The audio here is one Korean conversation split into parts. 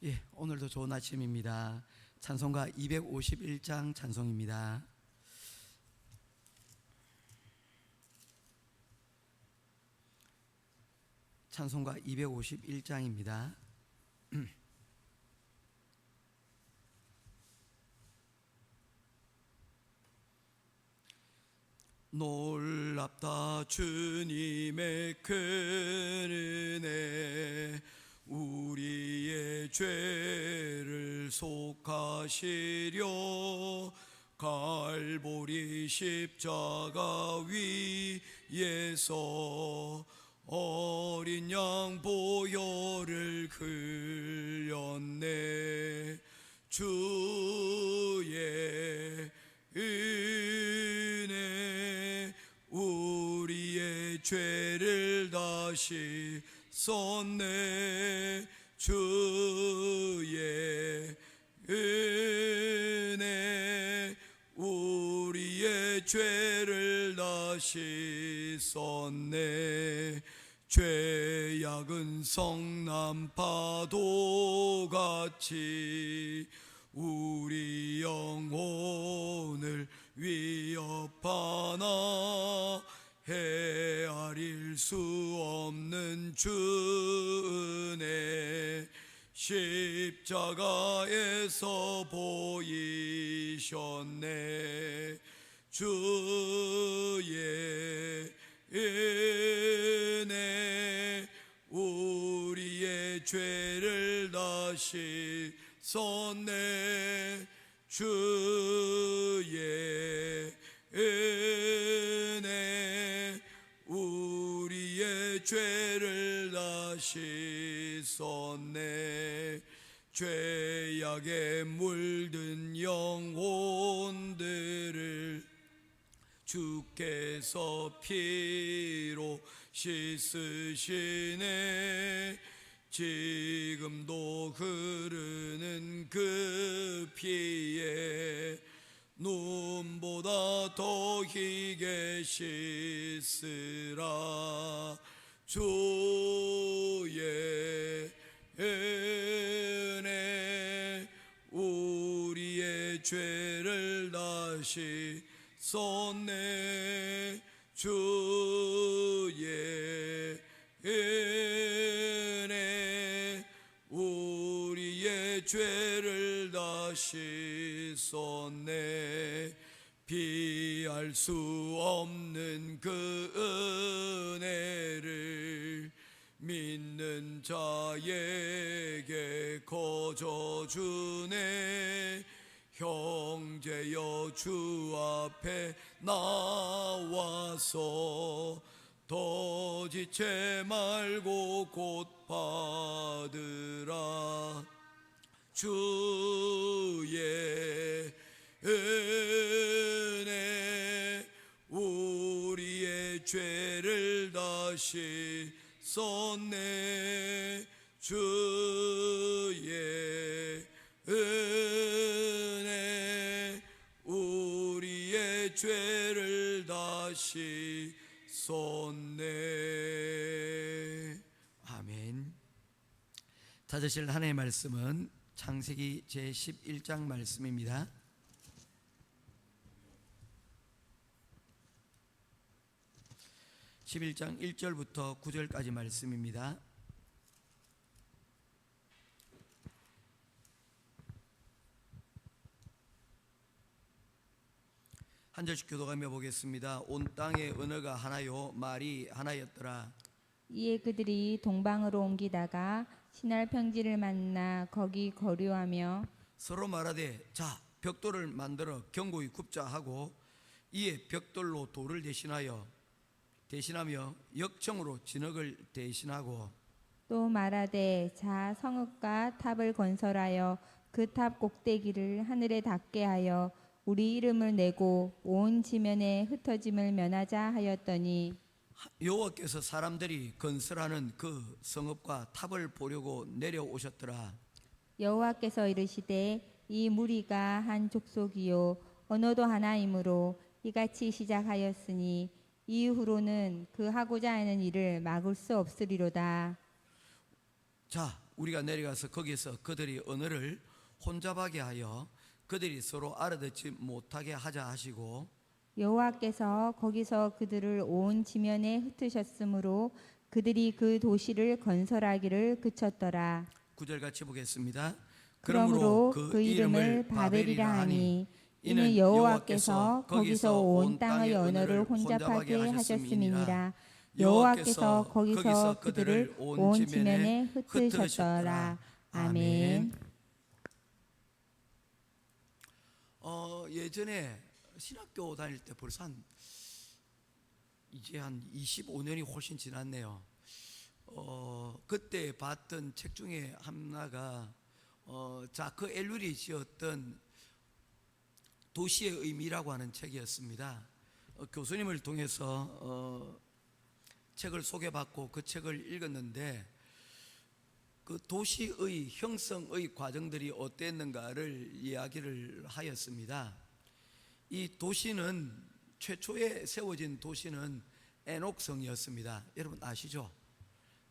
예, 오늘도 좋은 아침입니다. 찬송가 251장 찬송입니다. 찬송가 251장입니다. 놀랍다 주님의 큰 은혜, 우리의 죄를 속하시려 갈보리 십자가 위에서 어린 양 보혈을 흘렸네. 주의 은혜 우리의 죄를 다시 썼네. 주의 은혜 우리의 죄를 다시 썼네. 죄악은 성난 파도같이 우리 영혼을 위협하나 헤아릴 수 없는 주 은혜 십자가에서 보이셨네. 주의 은혜 우리의 죄를 다시 썼네. 주의 은혜 우리의 죄를 다시 썼네. 죄악에 물든 영혼들을 주께서 피로 씻으시네. 지금도 흐르는 그 피에 눈보다 더 희게 씻으라. 주의 은혜 우리의 죄를 다시 썼네. 주의 은혜 우리의 죄를 다시 썼네. 피할 수 없는 그 은혜를 믿는 자에게 거저 주네. 형제여 주 앞에 나와서 더 지체 말고 곧 받으라. 주의 은혜 우리의 죄를 다시 썼네. 주의 은혜 우리의 죄를 다시 썼네. 아멘. 찾으실 하나님의 말씀은 창세기 제11장 말씀입니다. 11장 1절부터 9절까지 말씀입니다. 한 절씩 교독하며 보겠습니다. 온 땅의 언어가 하나요 말이 하나였더라. 이에 그들이 동방으로 옮기다가 시날 평지를 만나 거기 거류하며 서로 말하되 자 벽돌을 만들어 견고히 굽자 하고 이에 벽돌로 돌을 대신하며 역청으로 진흙을 대신하고 또 말하되 자 성읍과 탑을 건설하여 그 탑 꼭대기를 하늘에 닿게 하여 우리 이름을 내고 온 지면에 흩어짐을 면하자 하였더니 여호와께서 사람들이 건설하는 그 성읍과 탑을 보려고 내려오셨더라. 여호와께서 이르시되 이 무리가 한 족속이요 언어도 하나이므로 이같이 시작하였으니 이후로는 그 하고자 하는 일을 막을 수 없으리로다. 자, 우리가 내려가서 거기서 그들이 언어를 혼잡하게 하여 그들이 서로 알아듣지 못하게 하자 하시고, 여호와께서 거기서 그들을 온 지면에 흩으셨으므로 그들이 그 도시를 건설하기를 그쳤더라. 9절 같이 보겠습니다. 그러므로 그 이름을 바벨이라 하니 이는 여호와께서 거기서 온 땅의 언어를 혼잡하게 하셨음이니라. 여호와께서 거기서 그들을 온 지면에 흩으셨더라. 아멘. 예전에 신학교 다닐 때 벌써 이제 한 25년이 훨씬 지났네요. 그때 봤던 책 중에 하나가 자크 엘룰이 지었던 도시의 의미라고 하는 책이었습니다. 교수님을 통해서 책을 소개받고 그 책을 읽었는데, 그 도시의 형성의 과정들이 어땠는가를 이야기를 하였습니다. 이 도시는, 최초에 세워진 도시는 에녹성이었습니다. 여러분 아시죠?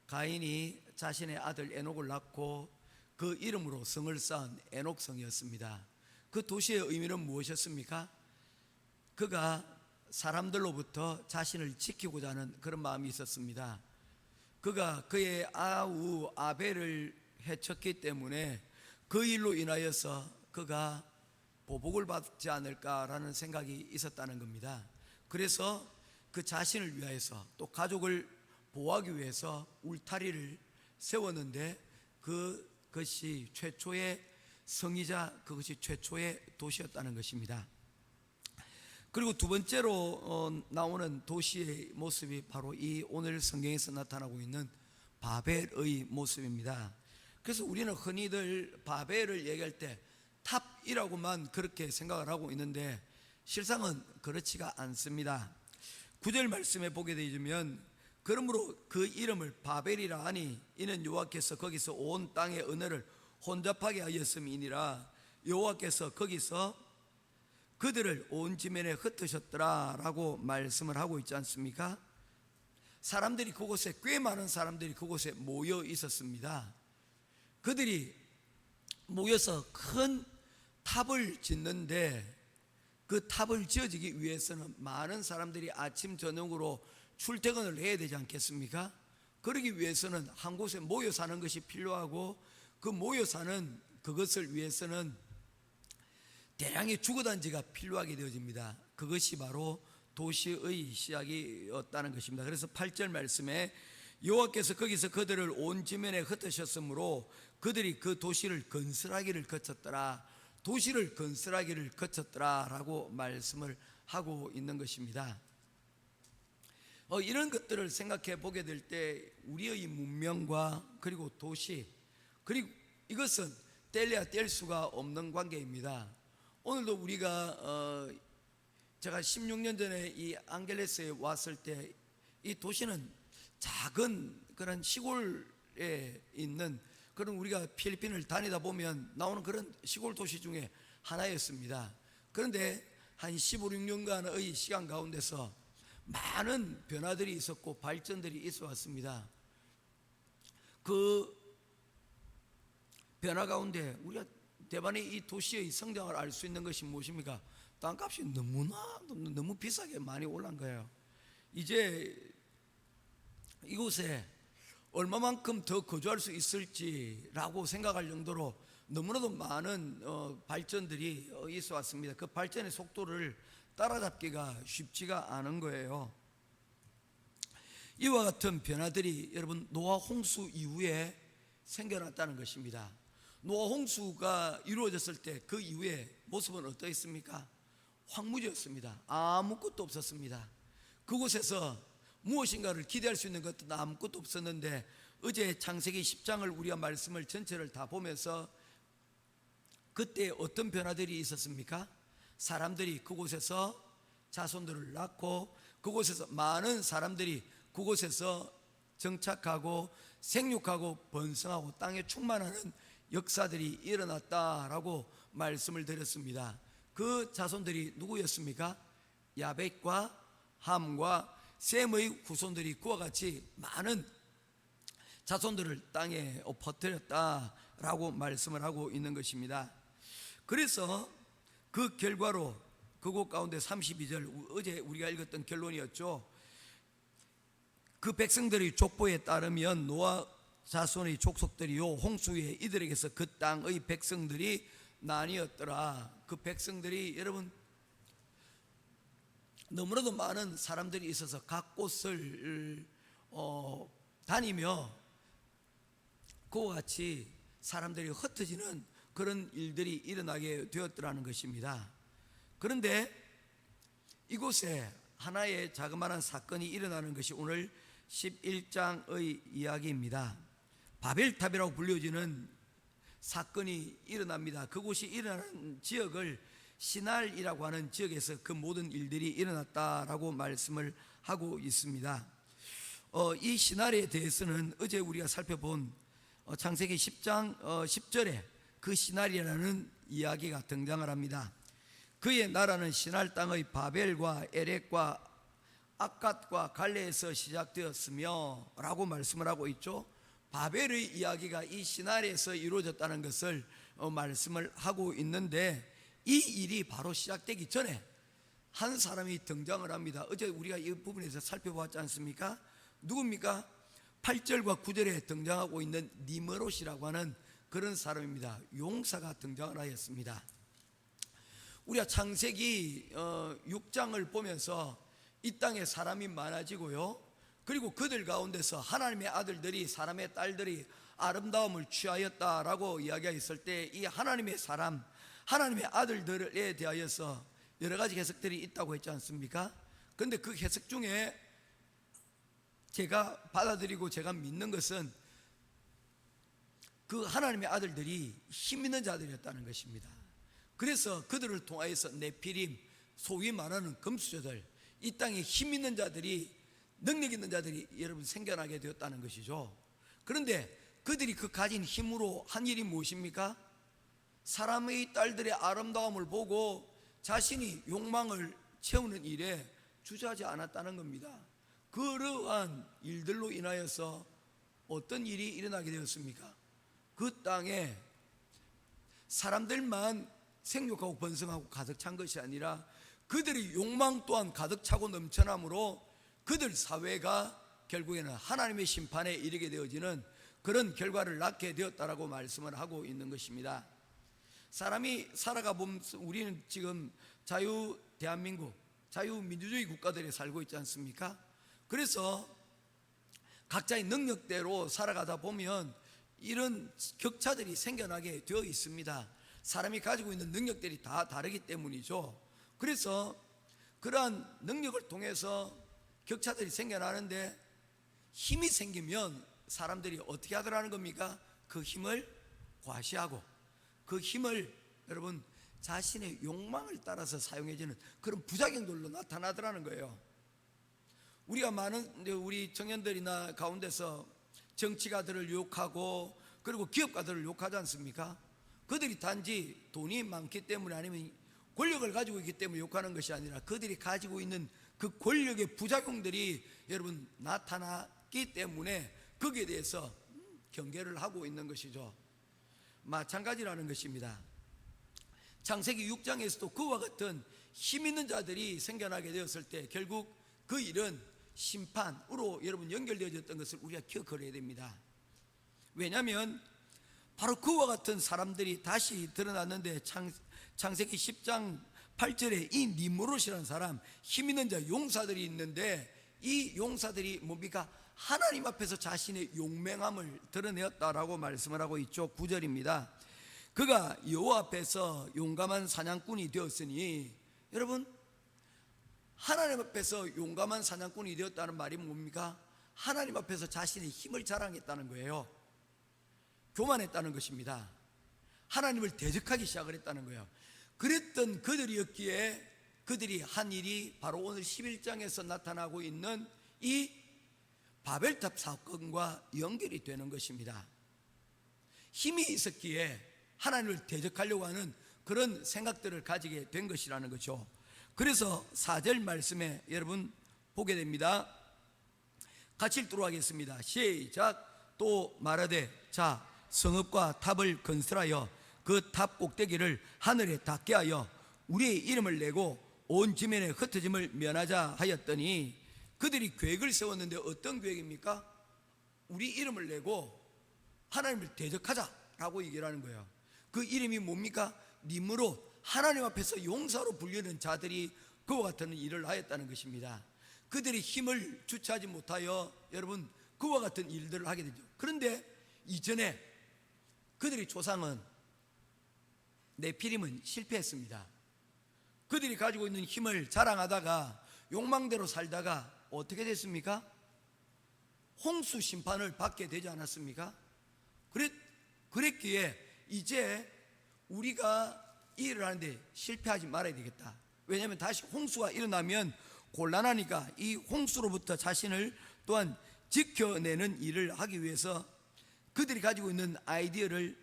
가인이 자신의 아들 에녹을 낳고 그 이름으로 성을 쌓은 에녹성이었습니다. 그 도시의 의미는 무엇이었습니까? 그가 사람들로부터 자신을 지키고자 하는 그런 마음이 있었습니다. 그가 그의 아우 아벨을 해쳤기 때문에 그 일로 인하여서 그가 보복을 받지 않을까라는 생각이 있었다는 겁니다. 그래서 그 자신을 위하여서 또 가족을 보호하기 위해서 울타리를 세웠는데, 그것이 최초의 성이자 그것이 최초의 도시였다는 것입니다. 그리고 두 번째로 나오는 도시의 모습이 바로 이 오늘 성경에서 나타나고 있는 바벨의 모습입니다. 그래서 우리는 흔히들 바벨을 얘기할 때 탑이라고만 그렇게 생각을 하고 있는데 실상은 그렇지가 않습니다. 9절 말씀에 보게 되면, 그러므로 그 이름을 바벨이라 하니 이는 여호와께서 거기서 온 땅의 언어를 혼잡하게 하였음이니라. 여호와께서 거기서 그들을 온 지면에 흩으셨더라 라고 말씀을 하고 있지 않습니까? 사람들이 그곳에, 꽤 많은 사람들이 그곳에 모여 있었습니다. 그들이 모여서 큰 탑을 짓는데, 그 탑을 지어지기 위해서는 많은 사람들이 아침 저녁으로 출퇴근을 해야 되지 않겠습니까? 그러기 위해서는 한 곳에 모여 사는 것이 필요하고, 그 모여 사는 그것을 위해서는 대량의 주거단지가 필요하게 되어집니다. 그것이 바로 도시의 시작이었다는 것입니다. 그래서 8절 말씀에 여호와께서 거기서 그들을 온 지면에 흩으셨으므로 그들이 그 도시를 건설하기를 거쳤더라. 도시를 건설하기를 거쳤더라 라고 말씀을 하고 있는 것입니다. 이런 것들을 생각해 보게 될 때 우리의 문명과 그리고 도시, 그리고 이것은 뗄래야 뗄 수가 없는 관계입니다. 오늘도 우리가 제가 16년 전에 이 안겔레스에 왔을 때 이 도시는 작은 그런 시골에 있는 그런, 우리가 필리핀을 다니다 보면 나오는 그런 시골 도시 중에 하나였습니다. 그런데 한 15, 16년간의 시간 가운데서 많은 변화들이 있었고 발전들이 있어 왔습니다. 그 변화 가운데 우리가 대만의 이 도시의 성장을 알 수 있는 것이 무엇입니까? 땅값이 너무 비싸게 많이 올란 거예요. 이제 이곳에 얼마만큼 더 거주할 수 있을지라고 생각할 정도로 너무나도 많은 발전들이 있어 왔습니다. 그 발전의 속도를 따라잡기가 쉽지가 않은 거예요. 이와 같은 변화들이 여러분 노아 홍수 이후에 생겨났다는 것입니다. 노아 홍수가 이루어졌을 때 그 이후에 모습은 어떠했습니까? 황무지였습니다. 아무것도 없었습니다. 그곳에서 무엇인가를 기대할 수 있는 것도 아무것도 없었는데, 어제 창세기 10장을 우리가 말씀을 전체를 다 보면서 그때 어떤 변화들이 있었습니까? 사람들이 그곳에서 자손들을 낳고 그곳에서 많은 사람들이 그곳에서 정착하고 생육하고 번성하고 땅에 충만하는 역사들이 일어났다라고 말씀을 드렸습니다. 그 자손들이 누구였습니까? 야벳과 함과 셈의 후손들이 그와 같이 많은 자손들을 땅에 퍼뜨렸다라고 말씀을 하고 있는 것입니다. 그래서 그 결과로 그곳 가운데 32절, 어제 우리가 읽었던 결론이었죠. 그 백성들의 족보에 따르면 노아 자손의 족속들이요 홍수 위에 이들에게서 그 땅의 백성들이 나뉘었더라. 그 백성들이 여러분 너무나도 많은 사람들이 있어서 각 곳을 다니며 그와 같이 사람들이 흩어지는 그런 일들이 일어나게 되었더라는 것입니다. 그런데 이곳에 하나의 자그마한 사건이 일어나는 것이 오늘 11장의 이야기입니다. 바벨탑이라고 불려지는 사건이 일어납니다. 그곳이 일어나는 지역을 시날이라고 하는 지역에서 그 모든 일들이 일어났다라고 말씀을 하고 있습니다. 이 시날에 대해서는 어제 우리가 살펴본 창세기 10장 10절에 그 시날이라는 이야기가 등장을 합니다. 그의 나라는 시날 땅의 바벨과 에렉과 아갓과 갈레에서 시작되었으며 라고 말씀을 하고 있죠. 바벨의 이야기가 이 시날에서 이루어졌다는 것을 말씀을 하고 있는데, 이 일이 바로 시작되기 전에 한 사람이 등장을 합니다. 어제 우리가 이 부분에서 살펴보았지 않습니까? 누굽니까? 8절과 9절에 등장하고 있는 니므롯이라고 하는 그런 사람입니다. 용사가 등장을 하였습니다. 우리가 창세기 6장을 보면서 이 땅에 사람이 많아지고요, 그리고 그들 가운데서 하나님의 아들들이, 사람의 딸들이 아름다움을 취하였다라고 이야기했을 때 이 하나님의 사람, 하나님의 아들들에 대하여서 여러 가지 해석들이 있다고 했지 않습니까? 그런데 그 해석 중에 제가 받아들이고 제가 믿는 것은 그 하나님의 아들들이 힘 있는 자들이었다는 것입니다. 그래서 그들을 통하여서 네피림, 소위 말하는 금수저들, 이 땅에 힘 있는 자들이, 능력 있는 자들이 여러분 생겨나게 되었다는 것이죠. 그런데 그들이 그 가진 힘으로 한 일이 무엇입니까? 사람의 딸들의 아름다움을 보고 자신이 욕망을 채우는 일에 주저하지 않았다는 겁니다. 그러한 일들로 인하여서 어떤 일이 일어나게 되었습니까? 그 땅에 사람들만 생육하고 번성하고 가득 찬 것이 아니라 그들의 욕망 또한 가득 차고 넘쳐나므로 그들 사회가 결국에는 하나님의 심판에 이르게 되어지는 그런 결과를 낳게 되었다라고 말씀을 하고 있는 것입니다. 사람이 살아가 보면 우리는 지금 대한민국 자유민주주의 국가들에 살고 있지 않습니까? 그래서 각자의 능력대로 살아가다 보면 이런 격차들이 생겨나게 되어 있습니다. 사람이 가지고 있는 능력들이 다 다르기 때문이죠. 그래서 그러한 능력을 통해서 격차들이 생겨나는데, 힘이 생기면 사람들이 어떻게 하더라는 겁니까? 그 힘을 과시하고 그 힘을 여러분 자신의 욕망을 따라서 사용해주는 그런 부작용들로 나타나더라는 거예요. 우리가 많은 우리 청년들이나 가운데서 정치가들을 욕하고 그리고 기업가들을 욕하지 않습니까? 그들이 단지 돈이 많기 때문에, 아니면 권력을 가지고 있기 때문에 욕하는 것이 아니라 그들이 가지고 있는 그 권력의 부작용들이 여러분 나타났기 때문에 거기에 대해서 경계를 하고 있는 것이죠. 마찬가지라는 것입니다. 창세기 6장에서도 그와 같은 힘 있는 자들이 생겨나게 되었을 때 결국 그 일은 심판으로 여러분 연결되어졌던 것을 우리가 기억해야 됩니다. 왜냐하면 바로 그와 같은 사람들이 다시 드러났는데, 창세기 10장 8절에 이 니므롯이라는 사람, 힘 있는 자 용사들이 있는데, 이 용사들이 뭡니까? 하나님 앞에서 자신의 용맹함을 드러내었다라고 말씀을 하고 있죠. 9절입니다. 그가 여호와 앞에서 용감한 사냥꾼이 되었으니, 여러분 하나님 앞에서 용감한 사냥꾼이 되었다는 말이 뭡니까? 하나님 앞에서 자신의 힘을 자랑했다는 거예요. 교만했다는 것입니다. 하나님을 대적하기 시작을 했다는 거예요. 그랬던 그들이었기에 그들이 한 일이 바로 오늘 11장에서 나타나고 있는 이 바벨탑 사건과 연결이 되는 것입니다. 힘이 있었기에 하나님을 대적하려고 하는 그런 생각들을 가지게 된 것이라는 거죠. 그래서 4절 말씀에 여러분 보게 됩니다. 같이 읽도록 하겠습니다. 시작. 또 말하되 자 성읍과 탑을 건설하여 그 탑 꼭대기를 하늘에 닿게 하여 우리의 이름을 내고 온 지면에 흩어짐을 면하자 하였더니, 그들이 계획을 세웠는데 어떤 계획입니까? 우리 이름을 내고 하나님을 대적하자라고 얘기를 하는 거예요. 그 이름이 뭡니까? 님으로, 하나님 앞에서 용사로 불리는 자들이 그와 같은 일을 하였다는 것입니다. 그들이 힘을 주체하지 못하여 여러분 그와 같은 일들을 하게 되죠. 그런데 이전에 그들의 조상은, 네피림은 실패했습니다. 그들이 가지고 있는 힘을 자랑하다가 욕망대로 살다가 어떻게 됐습니까? 홍수 심판을 받게 되지 않았습니까? 그랬기에 이제 우리가 이 일을 하는데 실패하지 말아야 되겠다. 왜냐하면 다시 홍수가 일어나면 곤란하니까 이 홍수로부터 자신을 또한 지켜내는 일을 하기 위해서 그들이 가지고 있는 아이디어를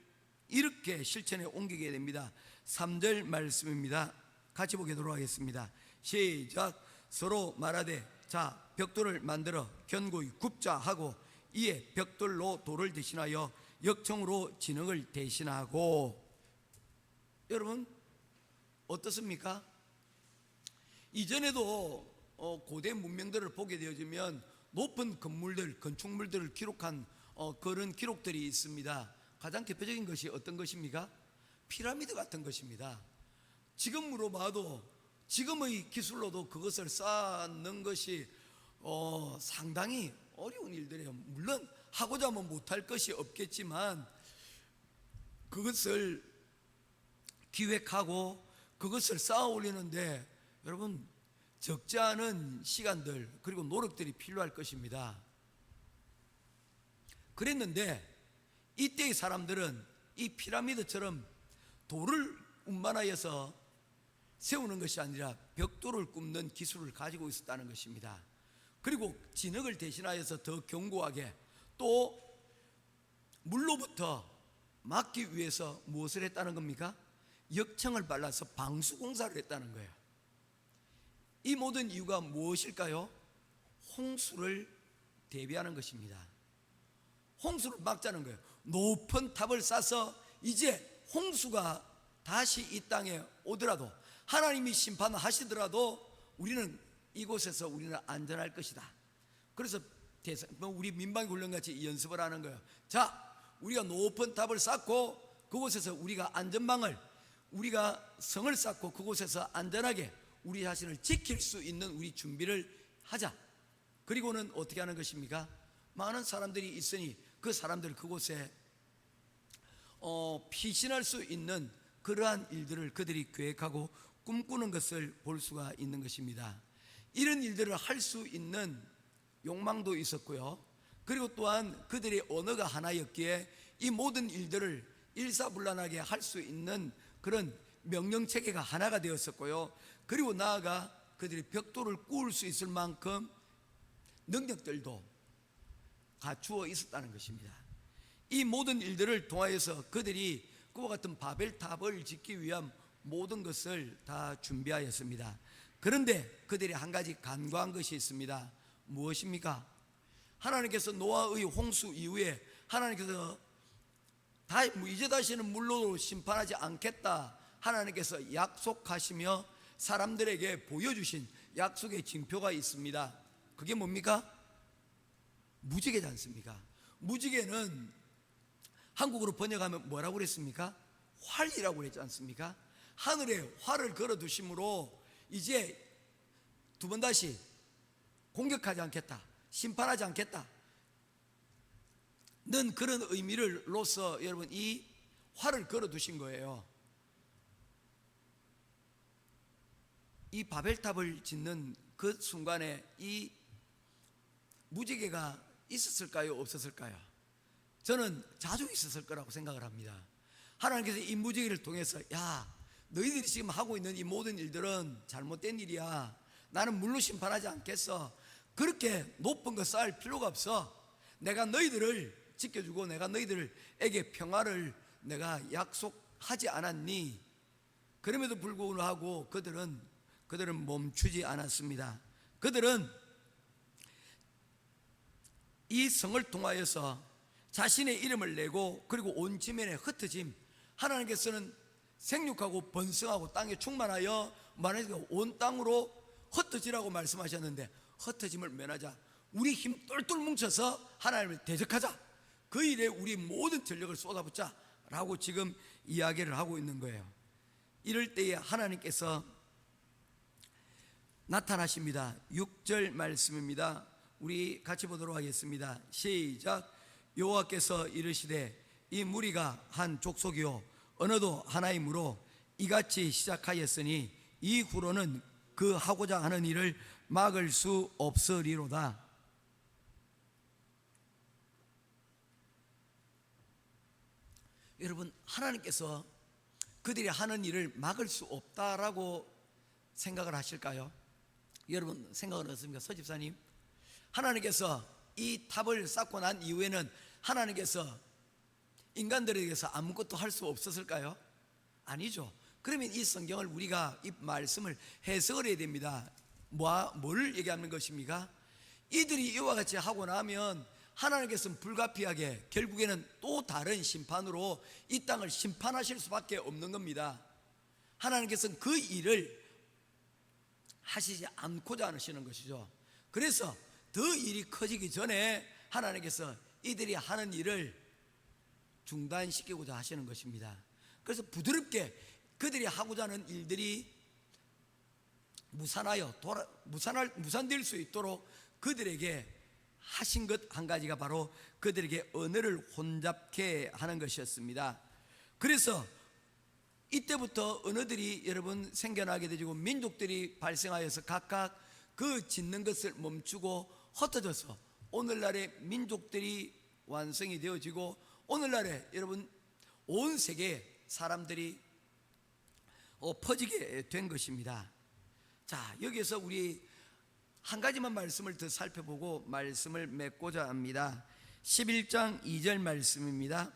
이렇게 실천에 옮기게 됩니다. 3절 말씀입니다. 같이 보도록 하겠습니다. 시작. 서로 말하되 자 벽돌을 만들어 견고히 굽자 하고 이에 벽돌로 돌을 대신하여 역청으로 진흙을 대신하고. 여러분 어떻습니까? 이전에도 고대 문명들을 보게 되어지면 높은 건물들, 건축물들을 기록한 그런 기록들이 있습니다. 가장 대표적인 것이 어떤 것입니까? 피라미드 같은 것입니다. 지금으로 봐도, 지금의 기술로도 그것을 쌓는 것이 상당히 어려운 일들이에요. 물론 하고자 하면 못할 것이 없겠지만 그것을 기획하고 그것을 쌓아 올리는데 여러분 적지 않은 시간들 그리고 노력들이 필요할 것입니다. 그랬는데 이때의 사람들은 이 피라미드처럼 돌을 운반하여서 세우는 것이 아니라 벽돌을 굽는 기술을 가지고 있었다는 것입니다. 그리고 진흙을 대신하여서 더 견고하게, 또 물로부터 막기 위해서 무엇을 했다는 겁니까? 역청을 발라서 방수 공사를 했다는 거예요. 이 모든 이유가 무엇일까요? 홍수를 대비하는 것입니다. 홍수를 막자는 거예요. 높은 탑을 쌓아서 이제 홍수가 다시 이 땅에 오더라도, 하나님이 심판하시더라도 우리는 이곳에서 우리는 안전할 것이다. 그래서 우리 민방위 훈련같이 연습을 하는 거예요. 자, 우리가 높은 탑을 쌓고 그곳에서 우리가 안전망을, 우리가 성을 쌓고 그곳에서 안전하게 우리 자신을 지킬 수 있는 우리 준비를 하자. 그리고는 어떻게 하는 것입니까? 많은 사람들이 있으니 그 사람들 그곳에 피신할 수 있는 그러한 일들을 그들이 계획하고 꿈꾸는 것을 볼 수가 있는 것입니다. 이런 일들을 할 수 있는 욕망도 있었고요. 그리고 또한 그들의 언어가 하나였기에 이 모든 일들을 일사불란하게 할 수 있는 그런 명령체계가 하나가 되었었고요. 그리고 나아가 그들이 벽돌을 구울 수 있을 만큼 능력들도 갖추어 있었다는 것입니다. 이 모든 일들을 통하여서 그들이 그와 같은 바벨탑을 짓기 위한 모든 것을 다 준비하였습니다. 그런데 그들이 한 가지 간과한 것이 있습니다. 무엇입니까? 하나님께서 노아의 홍수 이후에 하나님께서 이제 다시는 물로 심판하지 않겠다 하나님께서 약속하시며 사람들에게 보여주신 약속의 징표가 있습니다. 그게 뭡니까? 무지개지 않습니까? 무지개는 한국어로 번역하면 뭐라고 그랬습니까? 활이라고 그랬지 않습니까? 하늘에 활을 걸어두심으로 이제 두 번 다시 공격하지 않겠다, 심판하지 않겠다 는 그런 의미로서 여러분 이 활을 걸어두신 거예요. 이 바벨탑을 짓는 그 순간에 이 무지개가 있었을까요? 없었을까요? 저는 자주 있었을 거라고 생각을 합니다. 하나님께서 이 무지개를 통해서 야, 너희들이 지금 하고 있는 이 모든 일들은 잘못된 일이야. 나는 물로 심판하지 않겠어. 그렇게 높은 거 쌓을 필요가 없어. 내가 너희들을 지켜주고 내가 너희들에게 평화를 내가 약속하지 않았니? 그럼에도 불구하고 그들은 멈추지 않았습니다. 그들은 이 성을 통하여서 자신의 이름을 내고 그리고 온 지면에 흩어짐. 하나님께서는 생육하고 번성하고 땅에 충만하여 말하니까 온 땅으로 흩어지라고 말씀하셨는데, 흩어짐을 면하자. 우리 힘 똘똘 뭉쳐서 하나님을 대적하자. 그 일에 우리 모든 전력을 쏟아붓자 라고 지금 이야기를 하고 있는 거예요. 이럴 때에 하나님께서 나타나십니다. 6절 말씀입니다. 우리 같이 보도록 하겠습니다. 시작. 여호와께서 이르시되 이 무리가 한 족속이요 언어도 하나이므로 이같이 시작하였으니 이후로는 그 하고자 하는 일을 막을 수 없으리로다. 여러분, 하나님께서 그들이 하는 일을 막을 수 없다라고 생각을 하실까요? 여러분 생각은 어떻습니까? 서집사님, 하나님께서 이 탑을 쌓고 난 이후에는 하나님께서 인간들에게서 아무것도 할 수 없었을까요? 아니죠. 그러면 이 성경을 우리가 이 말씀을 해석을 해야 됩니다. 뭘 얘기하는 것입니까? 이들이 이와 같이 하고 나면 하나님께서는 불가피하게 결국에는 또 다른 심판으로 이 땅을 심판하실 수밖에 없는 겁니다. 하나님께서는 그 일을 하시지 않고자 하시는 것이죠. 그래서 더 일이 커지기 전에 하나님께서 이들이 하는 일을 중단시키고자 하시는 것입니다. 그래서 부드럽게 그들이 하고자 하는 일들이 무산될 수 있도록 그들에게 하신 것 한 가지가 바로 그들에게 언어를 혼잡케 하는 것이었습니다. 그래서 이때부터 언어들이 여러분 생겨나게 되고 민족들이 발생하여서 각각 그 짓는 것을 멈추고 흩어져서 오늘날의 민족들이 완성이 되어지고 오늘날에 여러분 온 세계에 사람들이 퍼지게 된 것입니다. 자, 여기에서 우리 한 가지만 말씀을 더 살펴보고 말씀을 맺고자 합니다. 11장 2절 말씀입니다.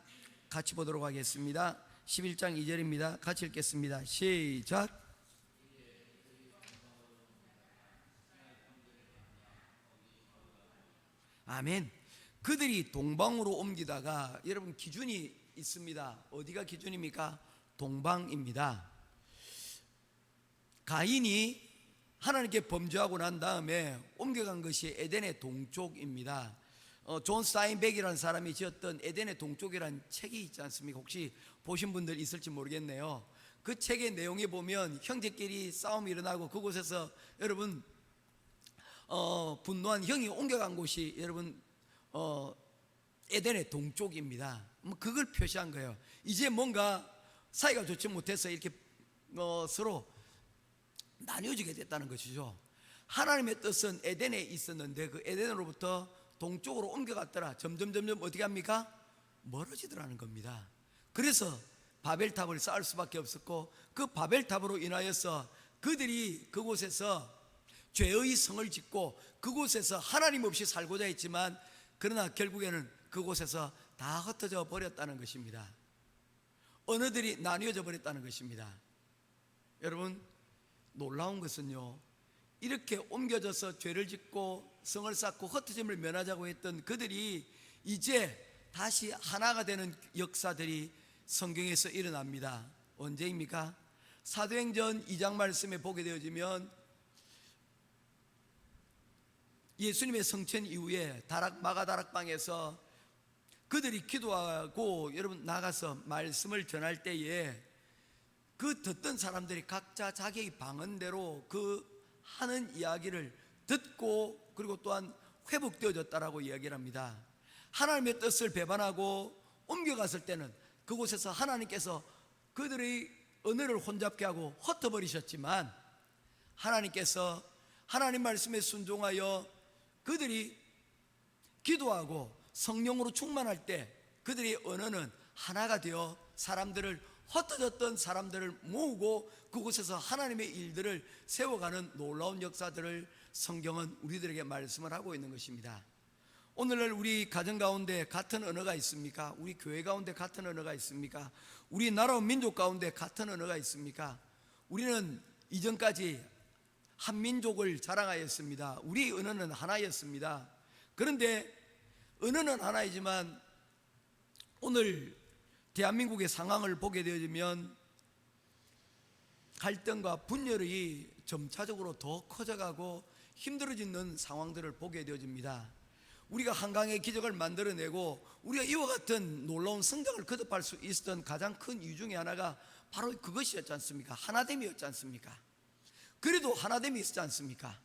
같이 보도록 하겠습니다. 11장 2절입니다. 같이 읽겠습니다. 시작. 아멘. 그들이 동방으로 옮기다가 여러분 기준이 있습니다. 어디가 기준입니까? 동방입니다. 가인이 하나님께 범죄하고 난 다음에 옮겨간 것이 에덴의 동쪽입니다. 존 스타인백이라는 사람이 지었던 에덴의 동쪽이라는 책이 있지 않습니까? 혹시 보신 분들 있을지 모르겠네요. 그 책의 내용에 보면 형제끼리 싸움이 일어나고 그곳에서 여러분 분노한 형이 옮겨간 곳이 여러분 에덴의 동쪽입니다. 그걸 표시한 거예요. 이제 뭔가 사이가 좋지 못해서 이렇게 서로 나뉘어지게 됐다는 것이죠. 하나님의 뜻은 에덴에 있었는데 그 에덴으로부터 동쪽으로 옮겨갔더라. 점점 어떻게 합니까? 멀어지더라는 겁니다. 그래서 바벨탑을 쌓을 수밖에 없었고 그 바벨탑으로 인하여서 그들이 그곳에서 죄의 성을 짓고 그곳에서 하나님 없이 살고자 했지만 그러나 결국에는 그곳에서 다 흩어져 버렸다는 것입니다. 언어들이 나뉘어져 버렸다는 것입니다. 여러분 놀라운 것은요, 이렇게 옮겨져서 죄를 짓고 성을 쌓고 흩어짐을 면하자고 했던 그들이 이제 다시 하나가 되는 역사들이 성경에서 일어납니다. 언제입니까? 사도행전 2장 말씀에 보게 되어지면 예수님의 성천 이후에 마가다락방에서 그들이 기도하고 여러분 나가서 말씀을 전할 때에 그 듣던 사람들이 각자 자기의 방언대로 그 하는 이야기를 듣고 그리고 또한 회복되어졌다라고 이야기를 합니다. 하나님의 뜻을 배반하고 옮겨갔을 때는 그곳에서 하나님께서 그들의 언어를 혼잡게 하고 흩어버리셨지만 하나님께서 하나님 말씀에 순종하여 그들이 기도하고 성령으로 충만할 때 그들의 언어는 하나가 되어 사람들을 흩어졌던 사람들을 모으고 그곳에서 하나님의 일들을 세워가는 놀라운 역사들을 성경은 우리들에게 말씀을 하고 있는 것입니다. 오늘날 우리 가정 가운데 같은 언어가 있습니까? 우리 교회 가운데 같은 언어가 있습니까? 우리 나라 민족 가운데 같은 언어가 있습니까? 우리는 이전까지 한 민족을 자랑하였습니다. 우리 언어는 하나였습니다. 그런데 언어는 하나이지만 오늘 대한민국의 상황을 보게 되어지면 갈등과 분열이 점차적으로 더 커져가고 힘들어지는 상황들을 보게 되어집니다. 우리가 한강의 기적을 만들어내고 우리가 이와 같은 놀라운 성장을 거듭할 수 있었던 가장 큰 이유 중에 하나가 바로 그것이었지 않습니까? 하나됨이었지 않습니까? 그래도 하나됨이 있었지 않습니까?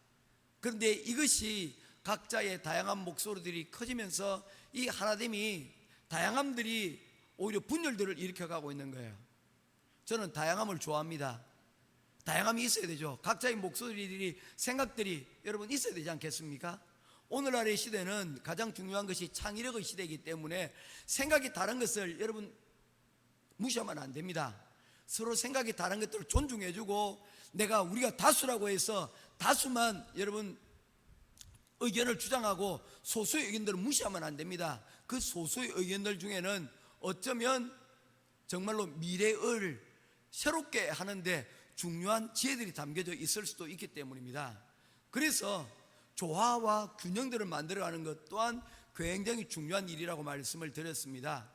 그런데 이것이 각자의 다양한 목소리들이 커지면서 이 하나됨이 다양함들이 오히려 분열들을 일으켜가고 있는 거예요. 저는 다양함을 좋아합니다. 다양함이 있어야 되죠. 각자의 목소리들이, 생각들이 여러분 있어야 되지 않겠습니까? 오늘날의 시대는 가장 중요한 것이 창의력의 시대이기 때문에 생각이 다른 것을 여러분 무시하면 안 됩니다. 서로 생각이 다른 것들을 존중해주고, 우리가 다수라고 해서 다수만 여러분 의견을 주장하고 소수의 의견들을 무시하면 안 됩니다. 그 소수의 의견들 중에는 어쩌면 정말로 미래를 새롭게 하는데 중요한 지혜들이 담겨져 있을 수도 있기 때문입니다. 그래서 조화와 균형들을 만들어가는 것 또한 굉장히 중요한 일이라고 말씀을 드렸습니다.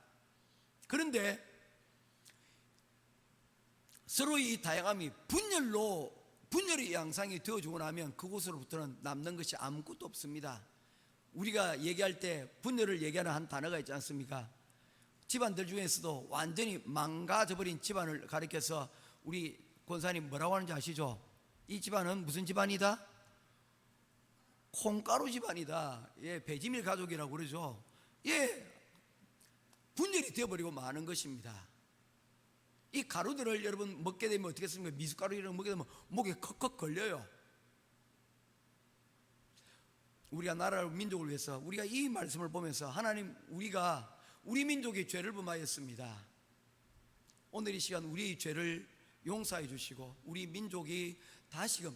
그런데 서로의 이 다양함이 분열의 양상이 되어지고 나면 그곳으로부터는 남는 것이 아무것도 없습니다. 우리가 얘기할 때 분열을 얘기하는 한 단어가 있지 않습니까? 집안들 중에서도 완전히 망가져버린 집안을 가리켜서 우리 권사님 뭐라고 하는지 아시죠? 이 집안은 무슨 집안이다? 콩가루 집안이다. 예, 배지밀 가족이라고 그러죠. 예, 분열이 되어버리고 마는 것입니다. 이 가루들을 여러분 먹게 되면 어떻게 습니까? 미숫가루 이런 거 먹게 되면 목에 컥컥 걸려요. 우리가 나라를, 민족을 위해서 우리가 이 말씀을 보면서 하나님, 우리 민족이 죄를 범하였습니다. 오늘 이 시간 우리의 죄를 용서해 주시고 우리 민족이 다시금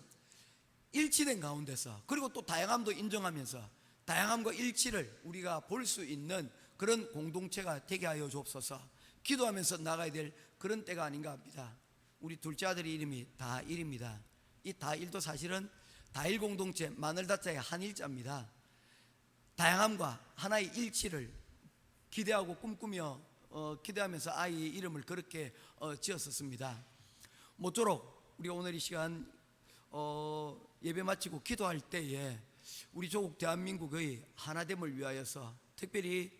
일치된 가운데서, 그리고 또 다양함도 인정하면서 다양함과 일치를 우리가 볼 수 있는 그런 공동체가 되게 하여 주옵소서. 기도하면서 나가야 될 그런 때가 아닌가 합니다. 우리 둘째 아들의 이름이 다일입니다. 이 다일도 사실은 다일 공동체, 마늘다자의 한일자입니다. 다양함과 하나의 일치를 기대하고 꿈꾸며 기대하면서 아이의 이름을 그렇게 지었었습니다. 모쪼록 우리가 오늘 이 시간 예배 마치고 기도할 때에 우리 조국 대한민국의 하나됨을 위하여서, 특별히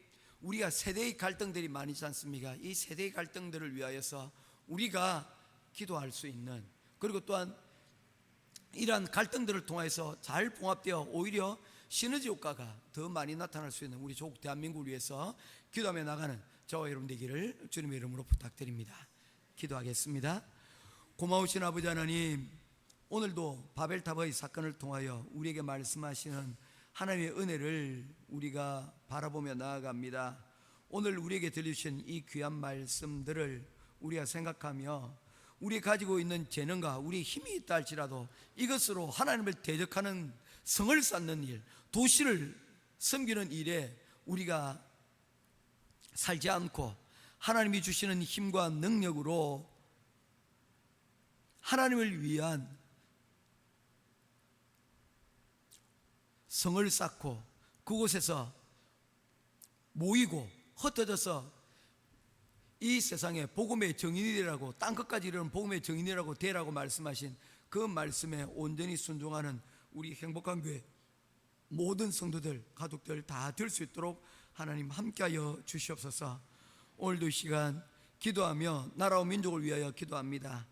우리가 세대의 갈등들이 많이 있지 않습니까? 이 세대의 갈등들을 위하여서 우리가 기도할 수 있는, 그리고 또한 이러한 갈등들을 통해서 잘 봉합되어 오히려 시너지 효과가 더 많이 나타날 수 있는 우리 조국 대한민국을 위해서 기도하며 나가는 저와 여러분 되기를 주님의 이름으로 부탁드립니다. 기도하겠습니다. 고마우신 아버지 하나님, 오늘도 바벨탑의 사건을 통하여 우리에게 말씀하시는 하나님의 은혜를 우리가 바라보며 나아갑니다. 오늘 우리에게 들려주신 이 귀한 말씀들을 우리가 생각하며 우리 가지고 있는 재능과 우리 힘이 있다 할지라도 이것으로 하나님을 대적하는 성을 쌓는 일, 도시를 섬기는 일에 우리가 살지 않고 하나님이 주시는 힘과 능력으로 하나님을 위한 성을 쌓고 그곳에서 모이고 흩어져서 이 세상에 복음의 정인이라고, 땅끝까지 이르는 복음의 정인이라고 되라고 말씀하신 그 말씀에 온전히 순종하는 우리 행복한 교회 모든 성도들, 가족들 다 될 수 있도록 하나님 함께하여 주시옵소서. 오늘도 이 시간 기도하며 나라와 민족을 위하여 기도합니다.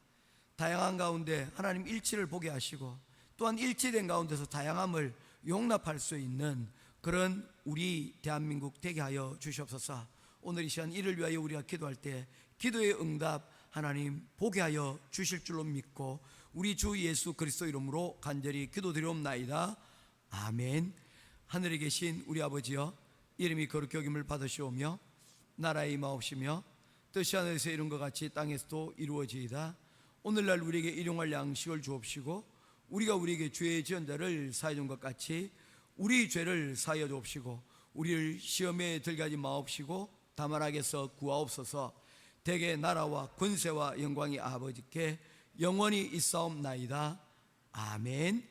다양한 가운데 하나님 일치를 보게 하시고 또한 일치된 가운데서 다양함을 용납할 수 있는 그런 우리 대한민국 되게 하여 주시옵소서. 오늘 이 시간 이를 위하여 우리가 기도할 때 기도의 응답 하나님 보게 하여 주실 줄로 믿고 우리 주 예수 그리스도 이름으로 간절히 기도드리옵나이다. 아멘. 하늘에 계신 우리 아버지여, 이름이 거룩히 여김을 받으시오며 나라에 임하옵시며 뜻이 하늘에서 이룬 것 같이 땅에서도 이루어지이다. 오늘날 우리에게 일용할 양식을 주옵시고 우리가 우리에게 죄의 지은 자를 사하여 준 것 같이 우리 죄를 사하여 주옵시고 우리를 시험에 들게 하지 마옵시고 다만 악에서 구하옵소서. 대개 나라와 권세와 영광이 아버지께 영원히 있사옵나이다. 아멘.